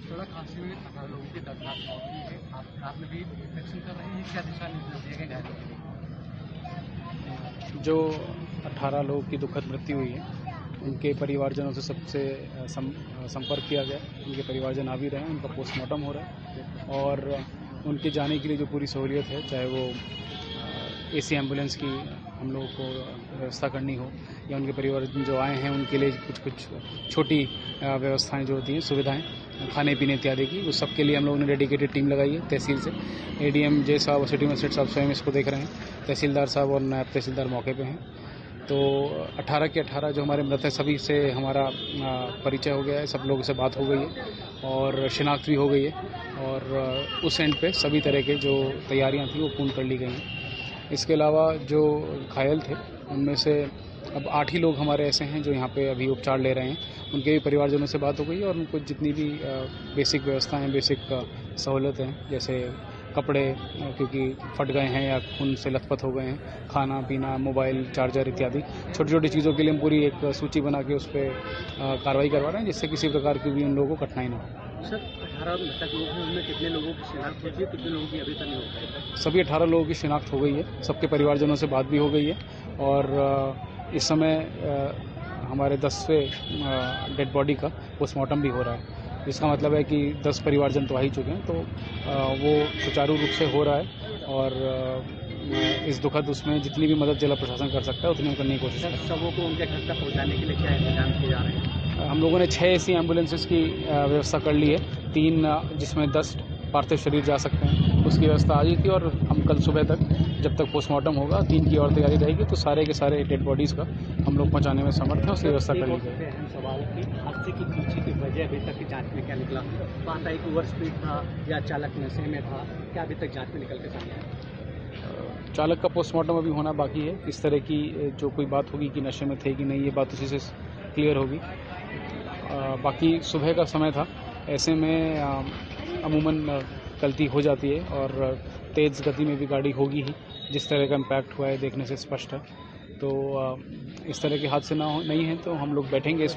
सड़क हादसे में 18 लोगों की दर्दनाक मौत हुई है। आप रात में भी निरीक्षण कर रहे हैं, क्या दिशा निर्देश दिए गए घायलों के लिए? जो 18 लोगों की दुखद मृत्यु हुई है, उनके परिवारजनों से सबसे संपर्क किया गया। उनके परिवारजन आ भी रहे हैं, उनका पोस्टमार्टम हो रहा है और उनके जाने के लिए जो पूरी सहूलियत है, चाहे वो एसी एम्बुलेंस की हम लोगों को व्यवस्था करनी हो या उनके परिवारजन जो आए हैं उनके लिए कुछ छोटी व्यवस्थाएं जो होती हैं, सुविधाएं खाने पीने इत्यादि की, उस सब के लिए हम लोगों ने डेडिकेटेड टीम लगाई है तहसील से। एडीएम जय साहब और सिटी मजिस्ट्रेट साहब स्वयं इसको देख रहे हैं, तहसीलदार साहब और नायब तहसीलदार मौके पे हैं। तो 18 के 18 जो हमारे मृत है, सभी से हमारा परिचय हो गया है, सब लोगों से बात हो गई है और शिनाख्त भी हो गई है और उस एंड पे सभी तरह के जो तैयारियां थी वो पूर्ण कर ली गई हैं। इसके अलावा जो घायल थे उनमें से अब 8 ही लोग हमारे ऐसे हैं जो यहाँ पे अभी उपचार ले रहे हैं। उनके भी परिवारजनों से बात हो गई है और उनको जितनी भी बेसिक व्यवस्थाएं, बेसिक सहूलतें हैं, जैसे कपड़े क्योंकि फट गए हैं या खून से लथपथ हो गए हैं, खाना पीना, मोबाइल, चार्जर इत्यादि छोटी छोटी चीज़ों के लिए हम पूरी एक सूची बना के उस पर कार्रवाई करवा रहे हैं, जिससे किसी प्रकार की भी उन लोगों को कठिनाई ना हो। सर, 18 मृतक लोग हैं, उनमें कितने लोगों की शिनाख्त होती है, कितने लोगों की अभी तक नहीं हो पाई? सभी 18 लोगों की शिनाख्त हो गई है, सबके परिवारजनों से बात भी हो गई है और इस समय हमारे 10वें डेड बॉडी का पोस्टमार्टम भी हो रहा है। इसका मतलब है कि 10 परिवारजन तो आ ही चुके हैं, तो वो सुचारू रूप से हो रहा है और इस दुखद उसमें जितनी भी मदद जिला प्रशासन कर सकता है उतनी करने की कोशिश है। सबों को उनके घर तक पहुँचाने के लिए क्या इंतजाम किए जा रहे हैं? हम लोगों ने 6 ऐसी एम्बुलेंसेज की व्यवस्था कर ली है, 3 जिसमें 10 पार्थिव शरीर जा सकते हैं, उसकी व्यवस्था आज ही थी और हम कल सुबह तक जब तक पोस्टमार्टम होगा 3 की और तैयारी रहेगी, तो सारे के सारे डेड बॉडीज़ का हम लोग पहुंचाने में समर्थ हैं, उसकी व्यवस्था कर ली गई। अहम सवाल की हादसे की पीछे की वजह अभी तक की जांच में क्या निकला? बात आई कि ओवर स्पीड था या चालक नशे में था, क्या अभी तक जांच में निकल के सामने आया? चालक का पोस्टमार्टम अभी होना बाकी है। इस तरह की जो कोई बात होगी कि नशे में थे कि नहीं, ये बात उसी से क्लियर होगी। बाकी सुबह का समय था, ऐसे में अमूमन गलती हो जाती है और तेज़ गति में भी गाड़ी होगी ही, जिस तरह का इम्पैक्ट हुआ है देखने से स्पष्ट है। तो इस तरह के हादसे नहीं हैं तो हम लोग बैठेंगे इस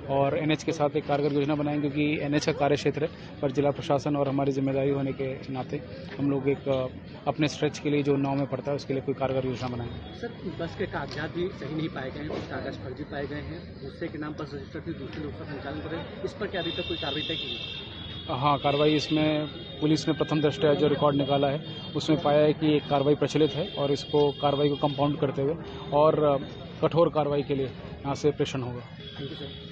और एनएच के साथ एक कारगर योजना बनाएंगे, क्योंकि एनएच का कार्य क्षेत्र है, पर जिला प्रशासन और हमारी जिम्मेदारी होने के नाते हम लोग एक अपने स्ट्रेच के लिए जो 9 में पड़ता है उसके लिए कोई कारगर योजना बनाएंगे। सर, बस के कागजात भी सही नहीं पाए गए हैं, कुछ कागज फर्जी पाए गए हैं, गुस्से के नाम पर रजिस्टर भी दूसरे लोग का संचालन करें, इस पर क्या अभी तक कोई कार्रवाई तय की? हाँ, कार्रवाई इसमें पुलिस ने प्रथम दृष्टया जो रिकॉर्ड निकाला है उसमें पाया है कि एक कार्रवाई प्रचलित है और इसको कार्रवाई को कंपाउंड करते हुए और कठोर कार्रवाई के लिए यहाँ से प्रेषण होगा। Thank you sir.